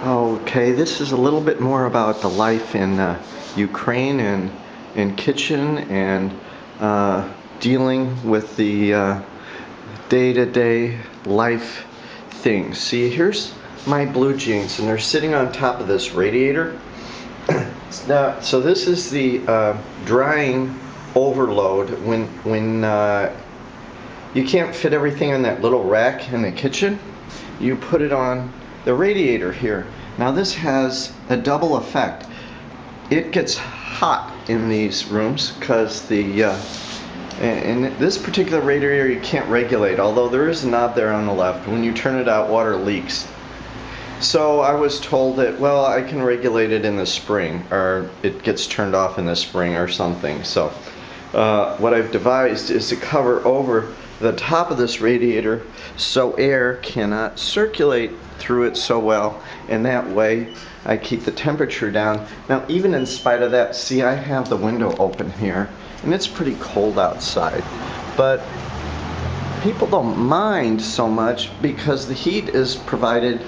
Okay, this is a little bit more about the life in Ukraine and in kitchen and dealing with the day-to-day life things. See, here's my blue jeans, and they're sitting on top of this radiator. Now, so this is the drying overload when you can't fit everything in that little rack in the kitchen. You put it on the radiator here. Now this has a double effect. It gets hot in these rooms because in this particular radiator you can't regulate, although there is a knob there on the left. When you turn it out, water leaks. So I was told that, well, I can regulate it in the spring, or it gets turned off in the spring or something. So what I've devised is to cover over the top of this radiator so air cannot circulate through it so well, and that way I keep the temperature down. Now, even in spite of that, see, I have the window open here and it's pretty cold outside, but people don't mind so much because the heat is provided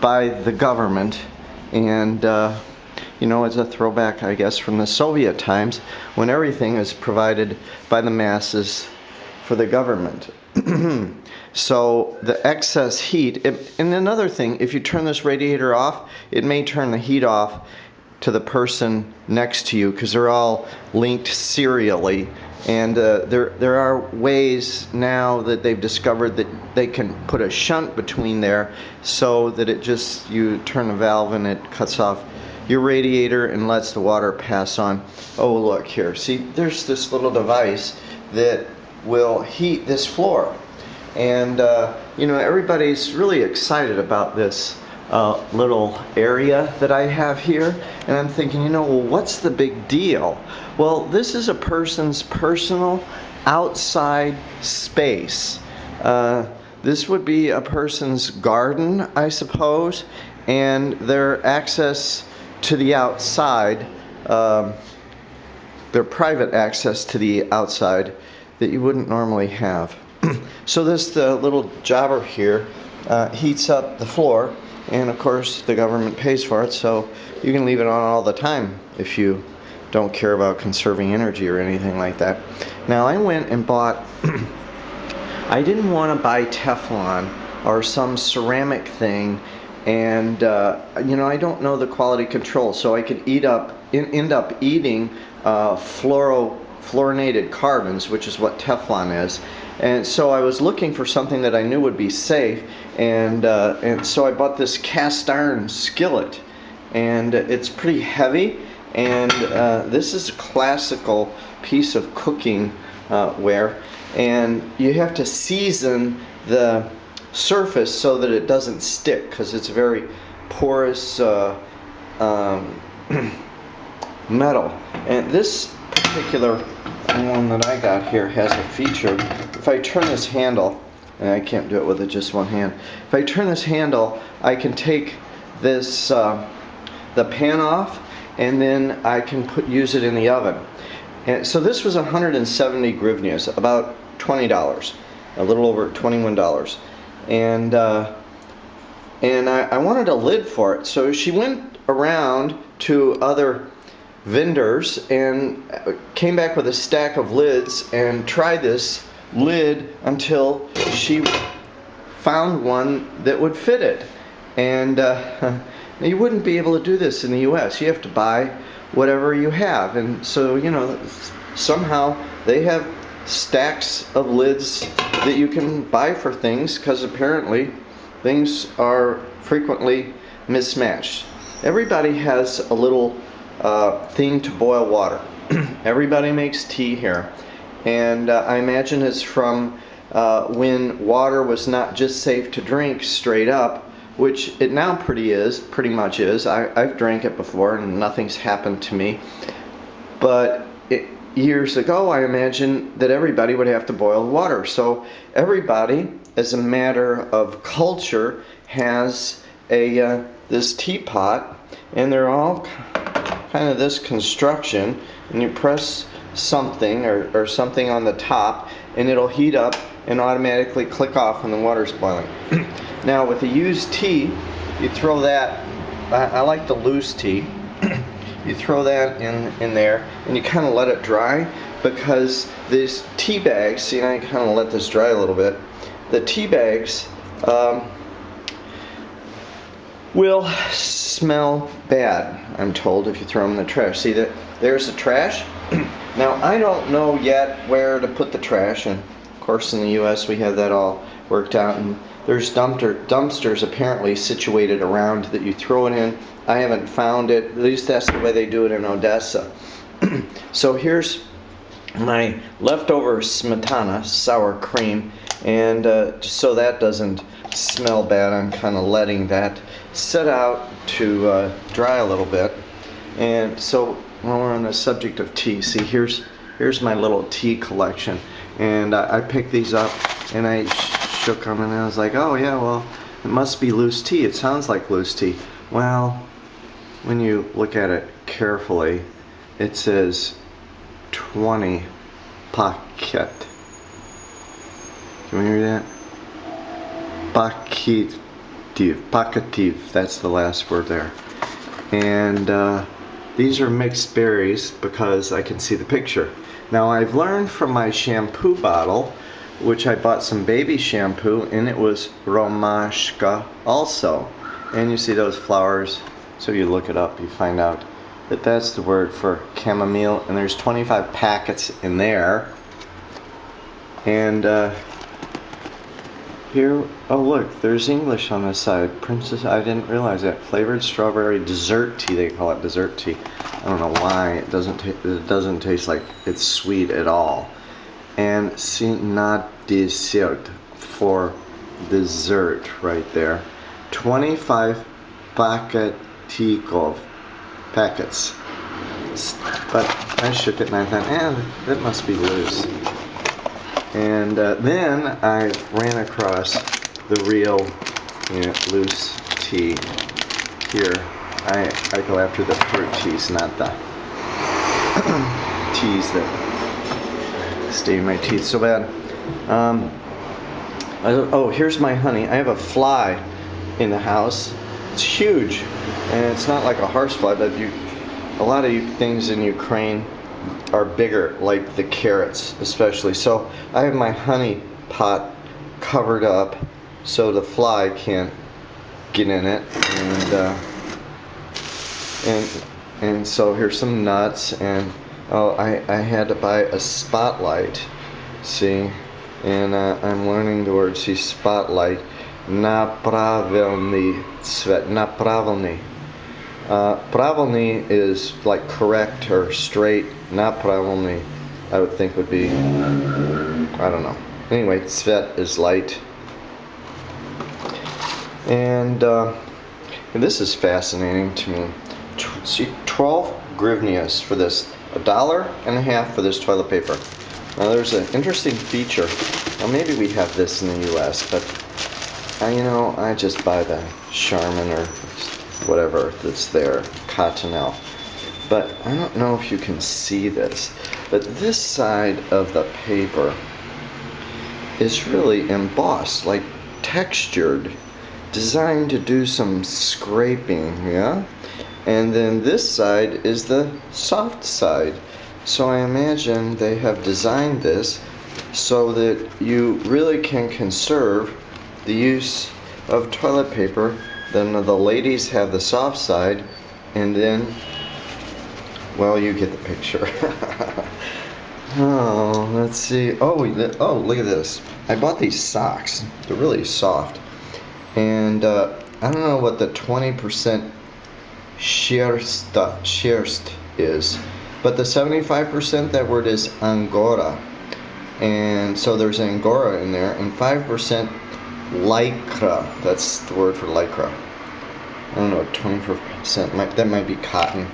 by the government. And you know, it's a throwback, I guess, from the Soviet times when everything is provided by the masses for the government. So the excess heat, and another thing, if you turn this radiator off, it may turn the heat off to the person next to you because they're all linked serially. And there are ways now that they've discovered that they can put a shunt between there so that it just, you turn the valve and it cuts off your radiator and lets the water pass on. Oh, look here. See, there's this little device that will heat this floor. And, you know, everybody's really excited about this little area that I have here. And I'm thinking, you know, well, what's the big deal? Well, this is a person's personal outside space. This would be a person's garden, I suppose, and their access to the outside, their private access to the outside that you wouldn't normally have. So this little jobber here heats up the floor, and of course the government pays for it, so you can leave it on all the time if you don't care about conserving energy or anything like that. Now I went and bought I didn't want to buy Teflon or some ceramic thing, and you know, I don't know the quality control, so I could end up eating fluorinated carbons, which is what Teflon is. And so I was looking for something that I knew would be safe, and so I bought this cast iron skillet, and it's pretty heavy, and this is a classical piece of cooking ware, and you have to season the surface so that it doesn't stick because it's very porous metal. And this particular one that I got here has a feature. If I turn this handle, and I can't do it with just one hand, if I turn this handle, I can take this the pan off, and then I can use it in the oven. And so this was 170 hryvnias, about $20, a little over $21. And I wanted a lid for it, so she went around to other vendors and came back with a stack of lids and tried this lid until she found one that would fit it. And you wouldn't be able to do this in the US. You have to buy whatever you have. And so, you know, somehow they have stacks of lids that you can buy for things, because apparently things are frequently mismatched. Everybody has a little thing to boil water. Everybody makes tea here, and I imagine it's from when water was not just safe to drink straight up, which it now pretty much is. I've drank it before and nothing's happened to me, but years ago I imagine that everybody would have to boil water. So everybody, as a matter of culture, has this teapot, and they're all kind of this construction, and you press something or something on the top and it'll heat up and automatically click off when the water's boiling. Now with a used tea, you throw that I like the loose tea. You throw that in there and you kind of let it dry, because these tea bags, see, I kind of let this dry a little bit. The tea bags will smell bad, I'm told, if you throw them in the trash. See, there's the trash. Now, I don't know yet where to put the trash, and of course in the US we have that all worked out, and there's dumpsters apparently situated around that you throw it in. I haven't found it. At least that's the way they do it in Odessa. So here's my leftover smetana, sour cream, and just so that doesn't smell bad, I'm kind of letting that set out to dry a little bit. And so while we're on the subject of tea, see, here's my little tea collection, and I picked these up and I shook them and I was like, oh yeah, well, it must be loose tea. It sounds like loose tea. Well, when you look at it carefully, it says 20 paket. Can we hear that? Paketiv, that's the last word there. And these are mixed berries because I can see the picture. Now, I've learned from my shampoo bottle, which I bought some baby shampoo, and it was romashka also. And you see those flowers, so you look it up, you find out that that's the word for chamomile, and there's 25 packets in there. And here, oh look, there's English on this side. Princess, I didn't realize that. Flavored strawberry dessert tea, they call it dessert tea. I don't know why it doesn't taste like it's sweet at all. And see, not dessert, for dessert right there. 25 paketikov, packets. But I shook it and I thought, that must be loose. And then I ran across the real loose tea. Here, I go after the fruit teas, not the teas that stain my teeth so bad. Oh, here's my honey. I have a fly in the house. It's huge, and it's not like a horsefly, but a lot of things in Ukraine are bigger, like the carrots especially. So I have my honey pot covered up so the fly can't get in it, and so here's some nuts, and I had to buy a spotlight, see, and I'm learning the word, see, spotlight, napravelny svet, napravelny. Pravilny is like correct or straight. Napravilny, I would think, would be, I don't know. Anyway, Svet is light. And this is fascinating to me. See, 12 grivnias for this. $1.50 for this toilet paper. Now there's an interesting feature. Well, maybe we have this in the US, but I just buy the Charmin or whatever that's there, Cottonelle. But I don't know if you can see this, but this side of the paper is really embossed, like textured, designed to do some scraping, yeah? And then this side is the soft side. So I imagine they have designed this so that you really can conserve the use of toilet paper. Then the ladies have the soft side, and then, well, you get the picture. Oh, let's see. Oh, look at this. I bought these socks. They're really soft. And I don't know what the 20% shearst is, but the 75%, that word is angora. And so there's angora in there, and 5% lycra. That's the word for lycra. I don't know, 24%. That might be cotton.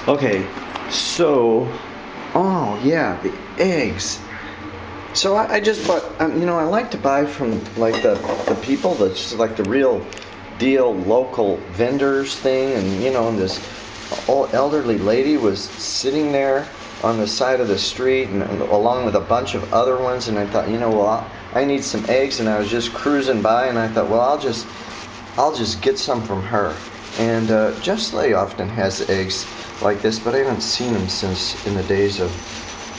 Okay, so, oh yeah, the eggs. So I just bought, I like to buy from like the people that's like the real deal local vendors thing, and this old elderly lady was sitting there on the side of the street, and along with a bunch of other ones, and I thought, well, I need some eggs, and I was just cruising by, and I thought, well, I'll just I'll just get some from her. And Jeff Slay often has eggs like this, but I haven't seen them since in the days of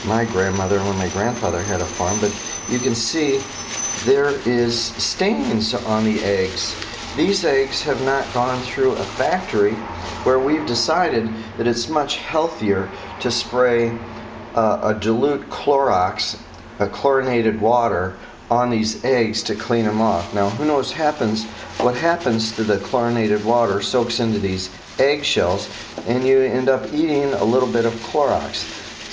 my grandmother when my grandfather had a farm. But you can see there is stains on the eggs. These eggs have not gone through a factory where we've decided that it's much healthier to spray a dilute Clorox, a chlorinated water, on these eggs to clean them off. Now, who knows what happens to the chlorinated water soaks into these eggshells, and you end up eating a little bit of Clorox.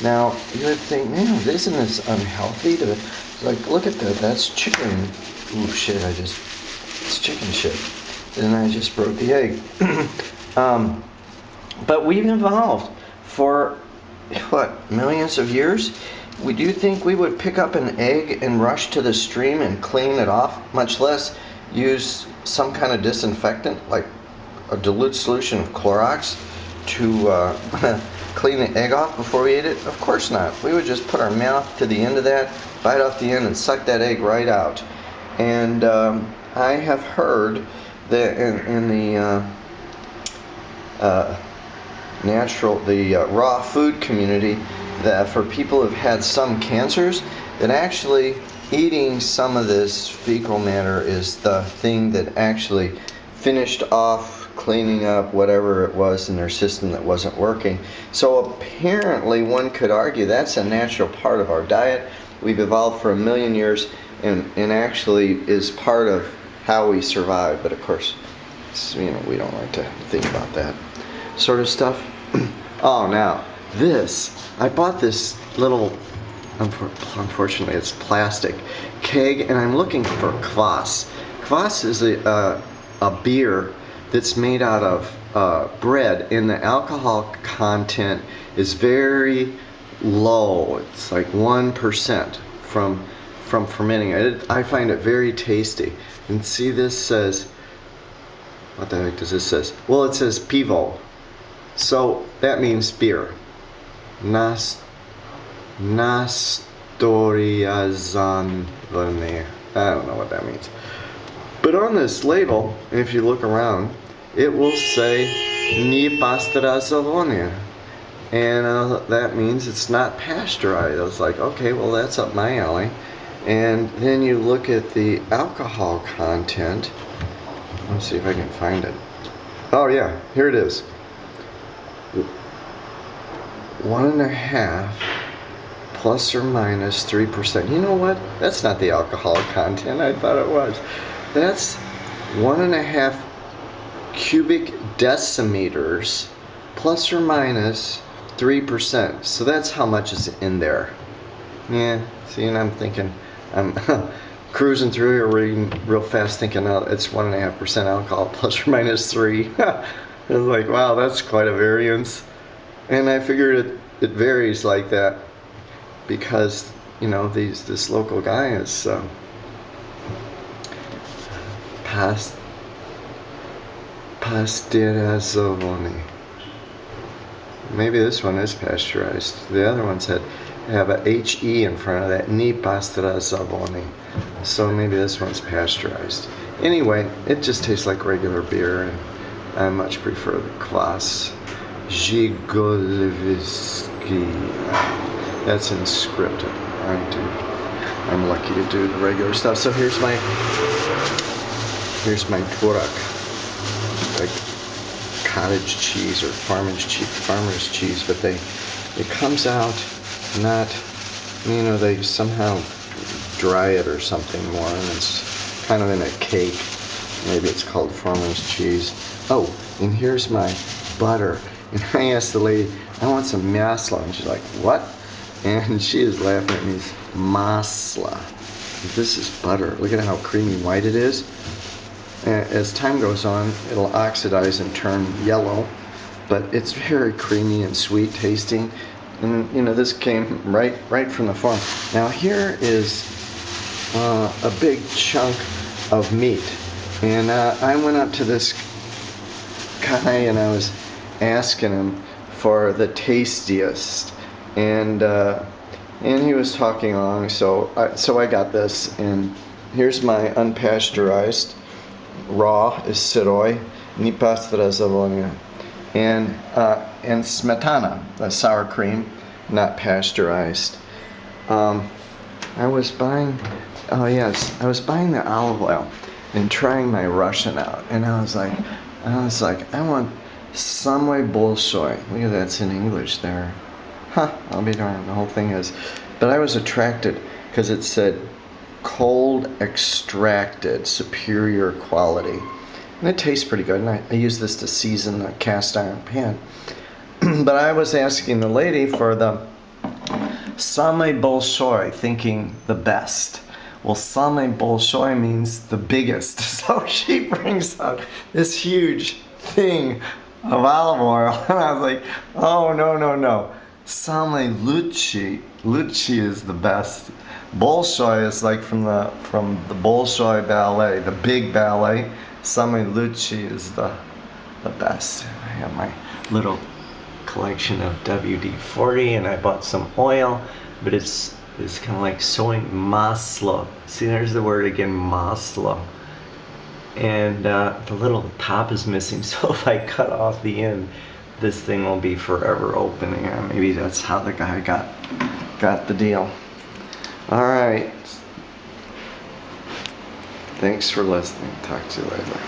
Now, you would think, man, isn't this unhealthy? Like, look at that, that's chicken. Ooh, shit, it's chicken shit. And I just broke the egg. But we've evolved for, what, millions of years? Do you think we would pick up an egg and rush to the stream and clean it off, much less use some kind of disinfectant, like a dilute solution of Clorox, to clean the egg off before we ate it? Of course not. We would just put our mouth to the end of that, bite off the end, and suck that egg right out. And I have heard that in the raw food community, that for people who've had some cancers, that actually eating some of this fecal matter is the thing that actually finished off cleaning up whatever it was in their system that wasn't working. So apparently one could argue that's a natural part of our diet. We've evolved for 1,000,000 years and actually is part of how we survive. But of course, we don't like to think about that sort of stuff. Oh, now I bought this little, unfortunately it's plastic keg, and I'm looking for kvass. Kvass is a beer that's made out of bread, and the alcohol content is very low. It's like 1% from fermenting. I find it very tasty. And see, this says, what the heck does this say? Well, it says pivo. So that means beer. Nastoriazanvane. I don't know what that means. But on this label, if you look around, it will say Ni pasteurizzavone. And that means it's not pasteurized. I was like, okay, well, that's up my alley. And then you look at the alcohol content. Let's see if I can find it. Oh yeah, here it is. 1.5 plus or minus 3%. You know what? That's not the alcohol content. I thought it was. That's 1.5 cubic decimeters plus or minus 3%. So that's how much is in there. Yeah, see, and I'm thinking, I'm cruising through here reading real fast thinking, oh, it's 1.5% alcohol plus or minus 3. I was like, wow, that's quite a variance. And I figured it varies like that because, this local guy is pasteurizovani. Maybe this one is pasteurized. The other ones have a HE in front of that, ni pasteurizovani. So maybe this one's pasteurized. Anyway, it just tastes like regular beer, and I much prefer the kvass. Zhigolevsky. That's in script. I'm lucky to do the regular stuff. So here's my tvorog, like cottage cheese or farmer's cheese, but it comes out not, they somehow dry it or something more, and it's kind of in a cake. Maybe it's called farmer's cheese. Oh, and here's my butter. And I asked the lady, I want some masla. And she's like, what? And she is laughing at me. Masla. This is butter. Look at how creamy white it is. And as time goes on, it'll oxidize and turn yellow. But it's very creamy and sweet tasting. And this came right from the farm. Now here is a big chunk of meat. And I went up to this guy and I was asking him for the tastiest, and he was talking along, so I got this, and here's my unpasteurized raw is syroi, ni pasta zavonia, and smetana, sour cream, not pasteurized. I was buying, oh yes, I was buying the olive oil and trying my Russian out, and I was like, I want samый большой. Look at that, it's in English there. Huh, I'll be darned, the whole thing is. But I was attracted because it said cold extracted, superior quality. And it tastes pretty good, and I use this to season the cast iron pan. But I was asking the lady for the samый большой, thinking the best. Well, samый большой means the biggest. So she brings out this huge thing of olive oil, and I was like, oh, no, no, no. Samый лучший. Лучший is the best. Bolshoi is like from the Bolshoi ballet, the big ballet. Samый лучший is the best. I have my little collection of WD-40, and I bought some oil, but it's kind of like soy maslo. See, there's the word again, maslo. And the little top is missing, so if I cut off the end, this thing will be forever open. Yeah, maybe that's how the guy got the deal. All right. Thanks for listening. Talk to you later.